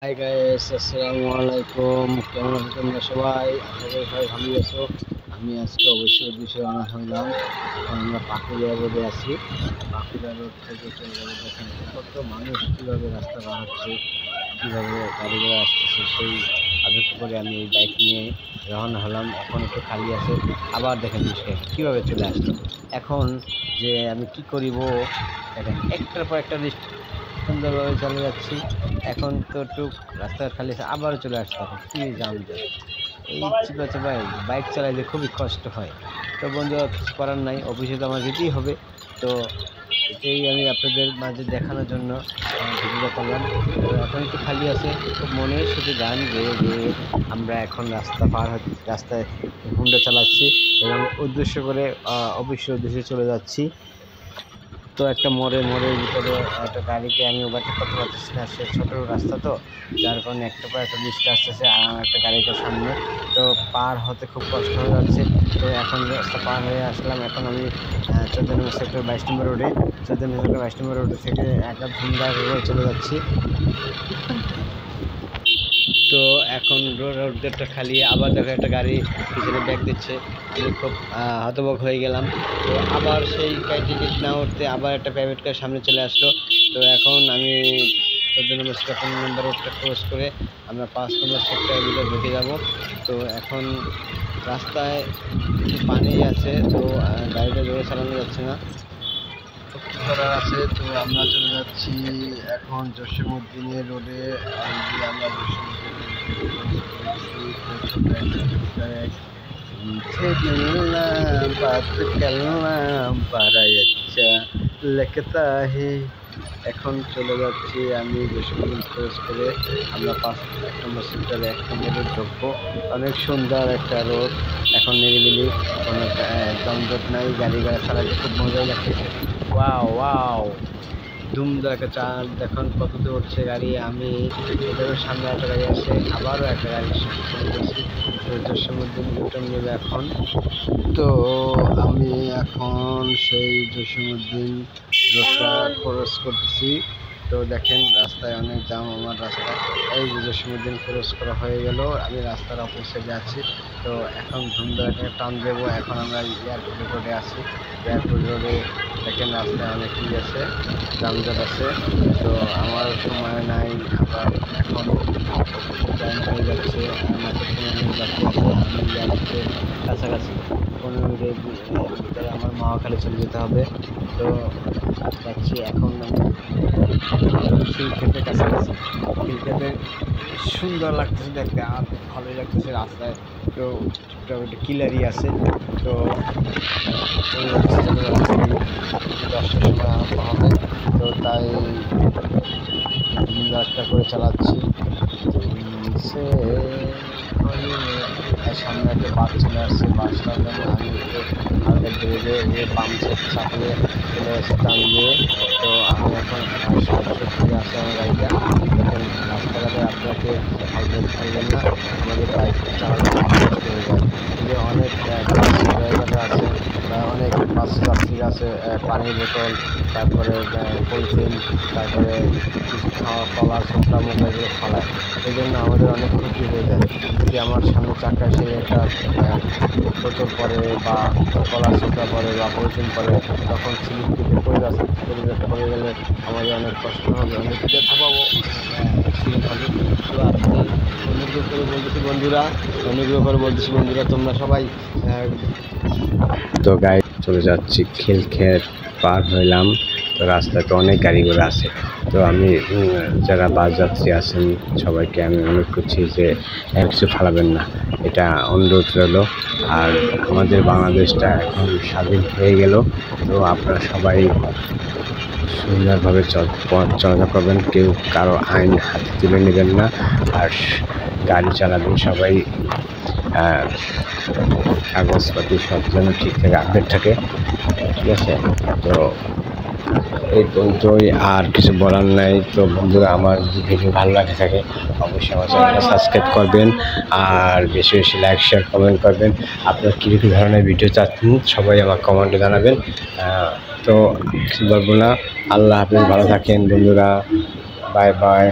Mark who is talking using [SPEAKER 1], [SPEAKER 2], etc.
[SPEAKER 1] Hi guys, আসসালামু আলাইকুম। কেমন আছো তোমরা সবাই? আশা করি সবাই ভালোই আছো। আমি আজকে অবশ্যই উদ্দেশ্যে রওনা হইলাম। এখন আমরা পাকুড়িয়া রোডে আছি। পাকুড়িয়া রোড থেকে চলে যাবো। দেখেন কত মানুষ কীভাবে রাস্তা পার হচ্ছে, কীভাবে গাড়ি ঘোড়া আসতেছে, সেই আবেগ করে আমি এই বাইক নিয়ে রওনা হলাম। এখন একটু খালি আছে, আবার দেখেন রিক্সা কীভাবে চলে আসলো। এখন যে আমি কি করিব, দেখেন একটার পর একটা সুন্দরভাবে চলে যাচ্ছি। এখন তো টুক রাস্তা খালি আছে, আবারও চলে আসতে হবে। কি জাম যায়, এই ছিল হচ্ছে ভাই, বাইক চালাইলে খুবই কষ্ট হয়। তো বন্ধুরা, কিছু করার নাই, অফিসে তো আমার যেতেই হবে। তো এটাই আমি আপনাদের মাঝে দেখানোর জন্য ভিডিওটা করলাম। তো এখন একটু খালি আছে, খুব মনের সাথে গান গেয়ে গেয়ে আমরা এখন রাস্তায় হুন্ডা চালাচ্ছি এবং উদ্দেশ্য করে অফিসের উদ্দেশ্যে চলে যাচ্ছি। তো একটা মোড়ের ভিতরে একটা গাড়িকে আমি ওভারটেক করতে পারতেছি না, সে ছোটো রাস্তা, তো যার কারণে একটা পর একটা রিক্সা আসতেছে আর আমার একটা গাড়িটার সামনে। তো পার হতে খুব কষ্ট হয়ে যাচ্ছে। তো এখন রাস্তা পার হয়ে আসলাম। এখন আমি 14 নম্বর সেক্টর 22 নম্বর রোডে, 14 নম্বর সেক্টর 22 নম্বর রোডে থেকে একটা ধুমধার রোডে চলে যাচ্ছি। তো এখন রোডটা খালি, আবার দেখো একটা গাড়ি পিছনে ব্যাক দিচ্ছে। আমি খুব হতভম্ব হয়ে গেলাম। তো আবার সেই টিকিট না উঠতে আবার একটা প্রাইভেট কার সামনে চলে আসলো। তো এখন আমি 14 নম্বর সেক্টর 15 নম্বর রোডটা ক্রস করে আমরা 5 নম্বর সেক্টরের ভিতরে ঢুকে যাব। তো এখন রাস্তায় পানি আছে, তো গাড়িটা জোরে চালানো যাচ্ছে না, কী করার আছে। তো আমরা চলে যাচ্ছি এখন জসীমউদ্দিনের রোডে। আমরা এখন চলে যাচ্ছি আমি জসীমউদ্দিন ক্রস করে আমরা 1 নম্বর সেক্টরে 1 নম্বরে ঢুকবো। অনেক সুন্দর একটা রোড, এখন নিরিবিলি, কোনো যানজট নাই, গাড়ি ঘোড়া চালাতে খুব মজাই লাগতেছে। ওয়াও ওয়াও, ধুমধার একটা চাঁদ, দেখুন কত দূর উঠছে গাড়ি। আমি এদের সামনে একটা গাড়ি আসছে, আবারও একটা গাড়ি চলে গেছি। জসীমউদ্দিন রিটার্ন নেবে এখন। তো আমি এখন সেই জসীমউদ্দিন রোডটা ক্রস করতেছি। তো দেখেন রাস্তায় অনেক জাম, আমার রাস্তা। এই যে জসীমউদ্দিন ক্রস করা হয়ে গেল, আমি রাস্তার অপর সাইডে আছি। তো এখন ধুমধার একটা টান দেবো। এখন আমরা এয়ারপোর্ট রোডে আছি। এয়ারপোর্ট রোডে দেখেন রাস্তায় অনেক কি আছে, যানজট আছে। তো আমার সময় নাই, আবার এখন টাইম হয়ে যাচ্ছে, মাত্র 15 মিনিট বাকি আছে। আমি এয়ারপোর্টের কাছাকাছি, 15 মিনিটের ভিতরে আমার মহাখালী চলে যেতে হবে। তো যাচ্ছি এখন আমি শিলক্ষেতের কাছাকাছি। শিলক্ষেতের সুন্দর লাগতেছে দেখতে, আর ভালোই লাগতেছে রাস্তায়। তো কিলারি আছে। তো 10টার সময় আরম্ভ হবে। তো তাই রাস্তা করে চালাচ্ছি। সে সামনে একটা বাস চলে আসছে, বাসটার জন্য আমি একটু হালকা ধীরে ধীরে পাম্পে চাপিয়ে চলে এসে টান দিয়ে। তো আমি এখন 60 আসে আমার গাড়িটা। দেখেন রাস্তাঘাটে আপনাকে হালকা থাকবেন না, আমাদের বাইক চালানো কষ্ট হয়ে যায়। যে অনেক ড্রাইভাররা আছে বা অনেক বাস যাত্রীরা আছে, পানির বোতল, তারপরে পলিথিন, তারপরে খাওয়া কলা শুকনা মুখা এগুলো ফলায়। এই জন্য আমাদের অনেক ক্ষতি হয়ে যায়। যদি আমার সামনে চাকায় সে একটা বোতল পরে বা কলা শুকনা পরে বা পলিথিন পরে, তখন স্লিপ কেটে পড়ে গেলে আমাদের অনেক কষ্ট হবে, অনেক ব্যথা পাবো, অ্যাক্সিডেন্ট হবে। তো আপনি অনুগ্রহ করে বলতেছি বন্ধুরা, তোমরা সবাই তো গাড়ি চলে যাচ্ছি, খিলক্ষেত পার হইলাম। তো রাস্তায় তো অনেক গাড়ি ঘোড়া আছে। তো আমি যারা বাস যাত্রী আছেন সবাইকে আমি অনুরোধ করছি যে কিছু ফালাবেন না, এটা অনুরোধ রইল। আর আমাদের বাংলাদেশটা এখন স্বাধীন হয়ে গেল। তো আপনারা সবাই সুন্দরভাবে চলাচল করবেন, কেউ কারো আইন হাতে তুলে নেবেন না। আর গাড়ি চালাবেন সবাই, কাগজপাতি সব যেন ঠিকঠাক আপডেট থাকে, ঠিক আছে? তো এই পর্যন্তই, আর কিছু বলার নাই। তো বন্ধুরা, আমার যদি ভিডিও ভালো লাগে থাকে অবশ্যই আমার চ্যানেলটা সাবস্ক্রাইব করবেন, আর বেশি বেশি লাইক শেয়ার কমেন্ট করবেন। আপনার কী কী ধরনের ভিডিও চাচ্ছেন সবাই আমার কমেন্টে জানাবেন। তো কিছু বলবো না, আল্লাহ হাফেজ, ভালো থাকেন বন্ধুরা, বাই বাই।